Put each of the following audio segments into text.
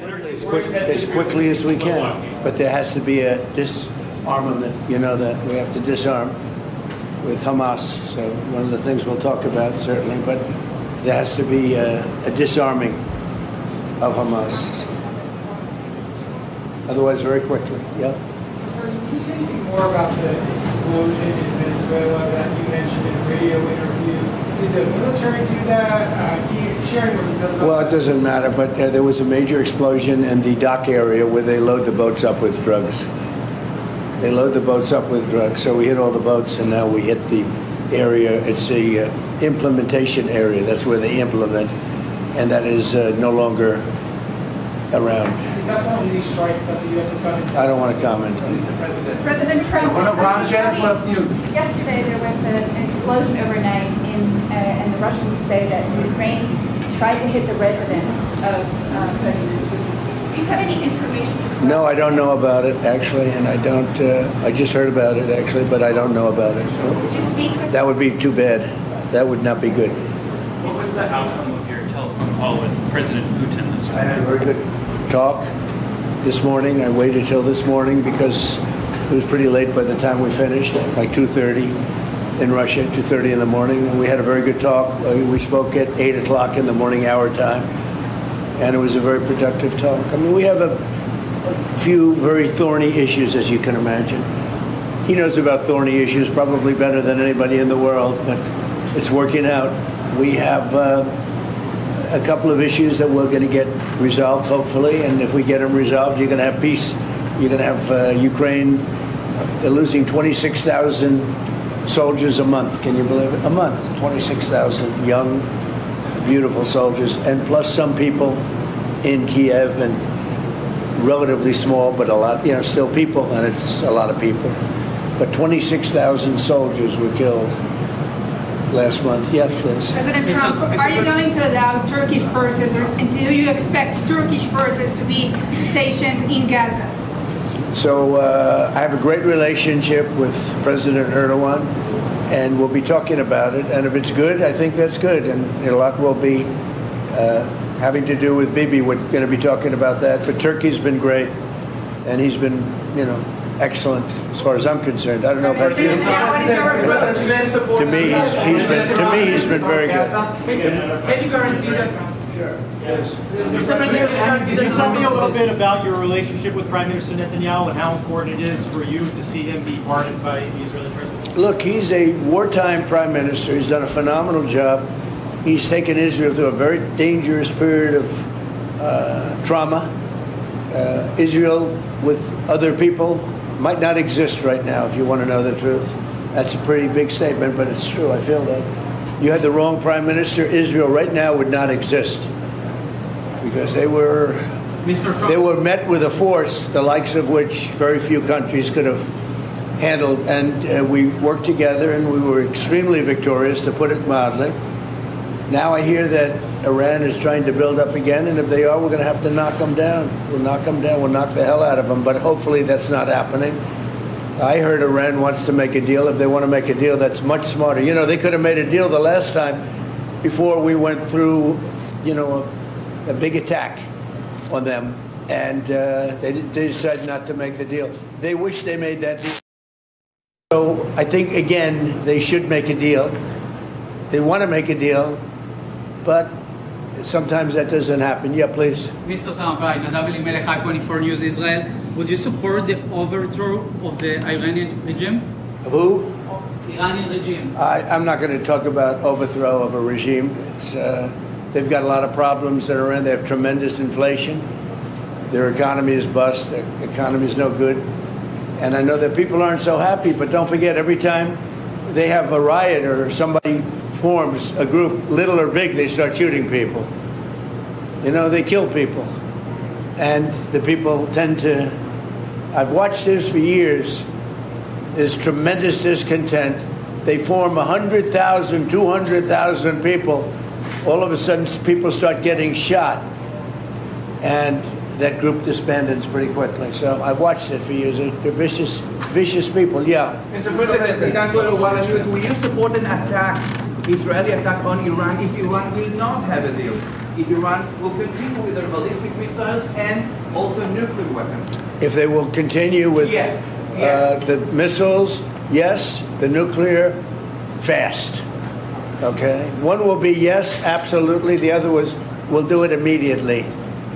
as quickly as we can. But there has to be a disarmament, that we have to disarm with Hamas. So one of the things we'll talk about, certainly, but there has to be a disarming of Hamas. Otherwise, very quickly, yeah. Can you say anything more about the explosion in Venezuela that you mentioned in a radio interview? Did the military do that? Can you share more details about Well, it doesn't matter, but there was a major explosion in the dock area where they load the boats up with drugs. They load the boats up with drugs. So we hit all the boats, and now we hit the area. It's the implementation area. That's where they implement, and that is no longer around. Is that the only strike that the U.S. has done? I don't want to comment on Mr. President. President Trump. Yesterday there was an explosion overnight and the Russians say that Ukraine tried to hit the residence of President Putin. Do you have any information? No, I don't know about it, actually, and I don't, I just heard about it, actually, but I don't know about it. Did you speak with That would be too bad. That would not be good. What was the outcome of your telephone call with President Putin this I had a morning? very good talk this morning. I waited till this morning because it was pretty late by the time we finished, like 2:30 in Russia, 2:30 in the morning. And we had a very good talk. We spoke at 8 o'clock in the morning, our time. And it was a very productive talk. I mean, we have a few very thorny issues, as you can imagine. He knows about thorny issues probably better than anybody in the world, but it's working out. We have a couple of issues that we're going to get resolved, hopefully, and if we get them resolved, you're going to have peace. You're going to have Ukraine. They're losing 26,000 soldiers a month. Can you believe it? A month, 26,000 young, beautiful soldiers, and plus some people in Kiev, and relatively small, but a lot, still people, and it's a lot of people. But 26,000 soldiers were killed last month. Yes, please. President Trump, are you going to allow Turkish forces, or do you expect Turkish forces to be stationed in Gaza? So I have a great relationship with President Erdogan, and we'll be talking about it. And if it's good, I think that's good. And a lot will be having to do with Bibi. We're going to be talking about that. But Turkey's been great, and he's been, excellent as far as I'm concerned. I don't know about you. To me, he's been very good. Can you guarantee that? Sure. Yes. Mr. President, Can you tell me a little bit about your relationship with Prime Minister Netanyahu and how important it is for you to see him be pardoned by the Israeli president? Look, he's a wartime prime minister. He's done a phenomenal job. He's taken Israel through a very dangerous period of trauma. Israel, with other people, might not exist right now, if you want to know the truth. That's a pretty big statement, but it's true. I feel that. You had the wrong prime minister. Israel right now would not exist because they were met with a force the likes of which very few countries could have handled. And we worked together, and we were extremely victorious, to put it mildly. Now I hear that Iran is trying to build up again, and if they are, we're going to have to knock them down. We'll knock them down. We'll knock the hell out of them. But hopefully that's not happening. I heard Iran wants to make a deal. If they want to make a deal, that's much smarter. They could have made a deal the last time before we went through, a big attack on them. And they decided not to make the deal. They wish they made that deal. So I think, again, they should make a deal. They want to make a deal, but sometimes that doesn't happen. Yeah, please. Mr. Trump, hi, Nadav Elimelech, 24 News Israel. Would you support the overthrow of the Iranian regime? Who? Iranian regime. I'm not going to talk about overthrow of a regime. They've got a lot of problems that are in. They have tremendous inflation. Their economy is bust. Their economy is no good. And I know that people aren't so happy, but don't forget, every time they have a riot or somebody forms a group, little or big, they start shooting people. They kill people. And the people tend to... I've watched this for years. There's tremendous discontent. They form 100,000, 200,000 people. All of a sudden, people start getting shot. And that group disbands pretty quickly. So I've watched it for years. They're vicious, vicious people, yeah. Mr. President, will you support an attack, Israeli attack on Iran if Iran will not have a deal? if Iran will continue with their ballistic missiles and also nuclear weapons. If they will continue with the missiles, yes. The nuclear, fast. Okay? One will be yes, absolutely. The other was, we'll do it immediately.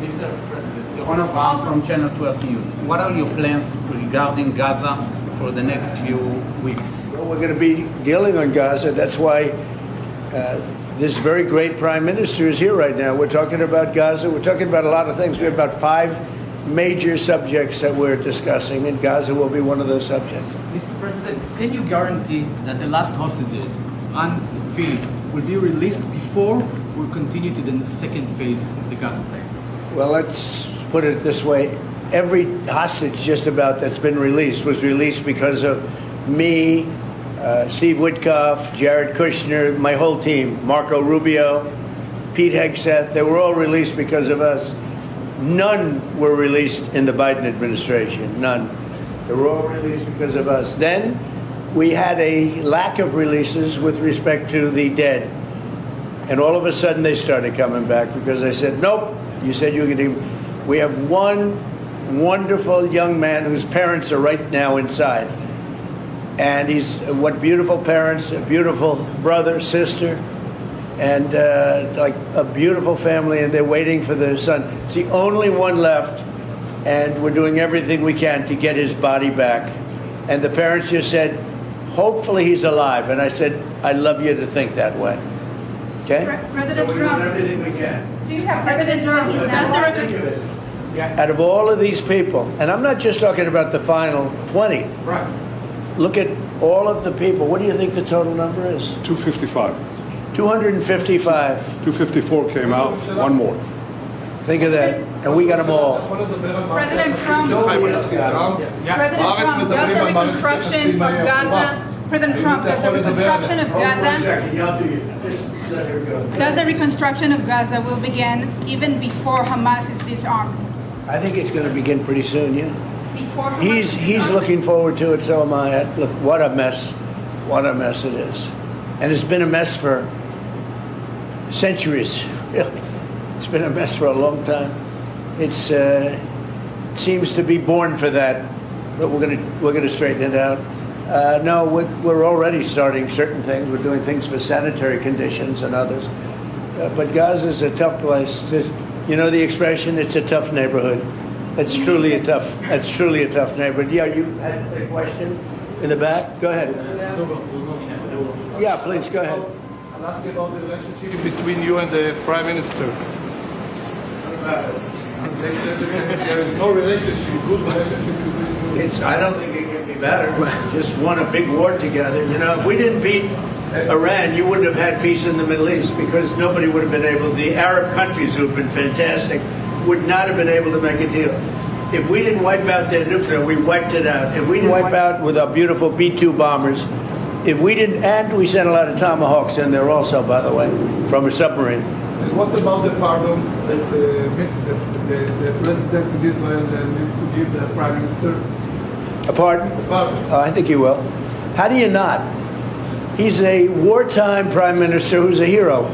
Mr. President, One of us from Channel 12 News. What are your plans regarding Gaza for the next few weeks? Well, we're going to be dealing on Gaza. That's why this very great prime minister is here right now. We're talking about Gaza. We're talking about a lot of things. We have about 5 major subjects that we're discussing, and Gaza will be one of those subjects. Mr. President, can you guarantee that the last hostages, Anne Philip, will be released before we continue to the second phase of the Gaza plan? Well, let's put it this way. Every hostage just about that's been released was released because of me, Steve Witkoff, Jared Kushner, my whole team, Marco Rubio, Pete Hegseth. They were all released because of us. None were released in the Biden administration, none. They were all released because of us. Then we had a lack of releases with respect to the dead. And all of a sudden they started coming back because I said, nope, you said you could even. We have one wonderful young man whose parents are right now inside. And he's, what beautiful parents, a beautiful brother, sister, and like a beautiful family, and they're waiting for their son. It's the only one left, and we're doing everything we can to get his body back. And the parents just said, hopefully he's alive. And I said, I love you to think that way. Okay? President so we're Trump. doing everything we can. Do you have President Trump, Out of all of these people, and I'm not just talking about the final 20. right. Look at all of the people. What do you think the total number is? 255. 255. 254 came out, one more. Think of that. And we got them all. President Trump, President Trump, does the reconstruction of Gaza, President Trump, does the reconstruction of Gaza, does the reconstruction of Gaza will begin even before Hamas is disarmed? I think it's going to begin pretty soon, yeah. Before Hamas He's is disarmed? looking forward to it, so am I. Look, what a mess. What a mess it is. And it's been a mess for centuries, really. It's been a mess for a long time. It's seems to be born for that, but we're gonna straighten it out. No, we're already starting certain things. We're doing things for sanitary conditions and others. But Gaza's a tough place. You know the expression, it's a tough neighborhood. That's truly a tough neighborhood. Yeah, you had a question in the back? Go ahead. Yeah, please, go ahead. I'd like to get all the relationship between you and the Prime Minister. What about it? There is no relationship, good relationship between you. I don't think it can be better. Just won a big war together. You know, if we didn't beat Iran, you wouldn't have had peace in the Middle East because nobody would have been able, the Arab countries who have been fantastic, would not have been able to make a deal. If we didn't wipe out their nuclear, we wiped it out. If we didn't wipe out with our beautiful B-2 bombers, if we didn't, and we sent a lot of Tomahawks in there also, by the way, from a submarine. And what about the pardon that the President of Israel needs to give the Prime Minister? A pardon? The pardon. I think he will. How do you not? He's a wartime prime minister who's a hero.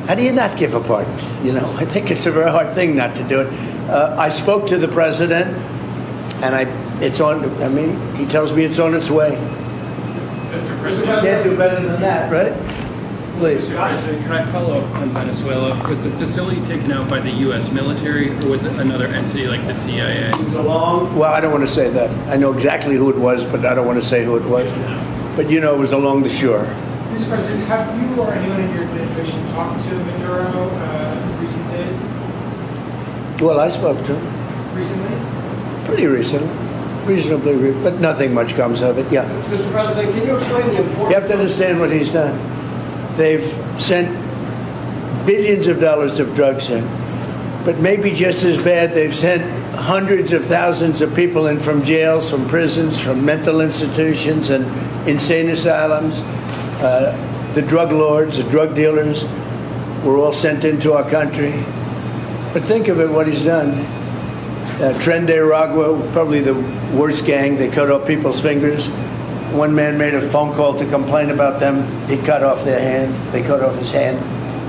How do you not give a pardon? You know, I think it's a very hard thing not to do it. I spoke to the president, and it's on. I mean, he tells me it's on its way. Mr. You President, can't do better than that, right? Please. Mr. President, can I follow up on Venezuela? Was the facility taken out by the U.S. military, or was it another entity like the CIA? Well, I don't want to say that. I know exactly who it was, but I don't want to say who it was. But you know, it was along the shore. Mr. President, have you or anyone in your administration talked to Maduro in recent days? Well, I spoke to him Recently? pretty recently, reasonably, but nothing much comes of it. Yeah. Mr. President, can you explain the importance? You have to understand what he's done. They've sent billions of dollars of drugs in, but maybe just as bad, they've sent hundreds of thousands of people in from jails, from prisons, from mental institutions and insane asylums. The drug lords, the drug dealers were all sent into our country. But think of it, what he's done. Tren de Aragua, probably the worst gang. They cut off people's fingers. One man made a phone call to complain about them. He cut off their hand. They cut off his hand.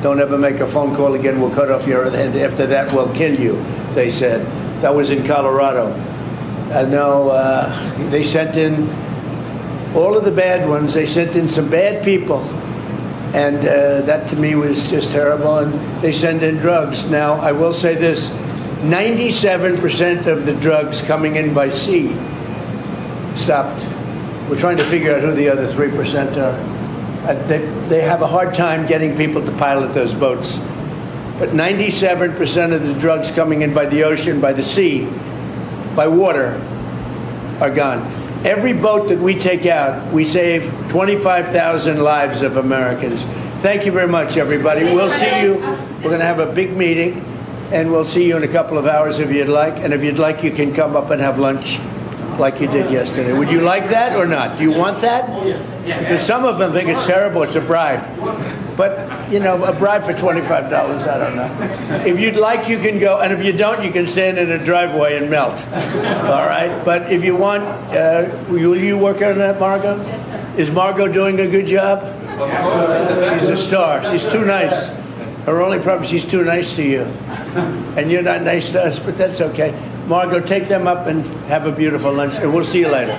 Don't ever make a phone call again. We'll cut off your hand. After that, we'll kill you, they said. That was in Colorado. They sent in all of the bad ones. They sent in some bad people. And that to me was just terrible. And they send in drugs. Now, I will say this, 97% of the drugs coming in by sea stopped. We're trying to figure out who the other 3% are. They have a hard time getting people to pilot those boats. But 97% of the drugs coming in by the ocean, by the sea, by water, are gone. Every boat that we take out, we save 25,000 lives of Americans. Thank you very much, everybody. We'll see you. We're going to have a big meeting, and we'll see you in a couple of hours if you'd like. And if you'd like, you can come up and have lunch like you did yesterday. Would you like that or not? Do you want that? Because some of them think it's terrible. It's a bribe. But, you know, a bribe for $25, I don't know. If you'd like, you can go. And if you don't, you can stand in a driveway and melt. All right? But if you want, will you work on that, Margot? Yes, sir. Is Margot doing a good job? She's a star. She's too nice. Her only problem is she's too nice to you. And you're not nice to us, but that's okay. Margot, take them up and have a beautiful lunch, and we'll see you later.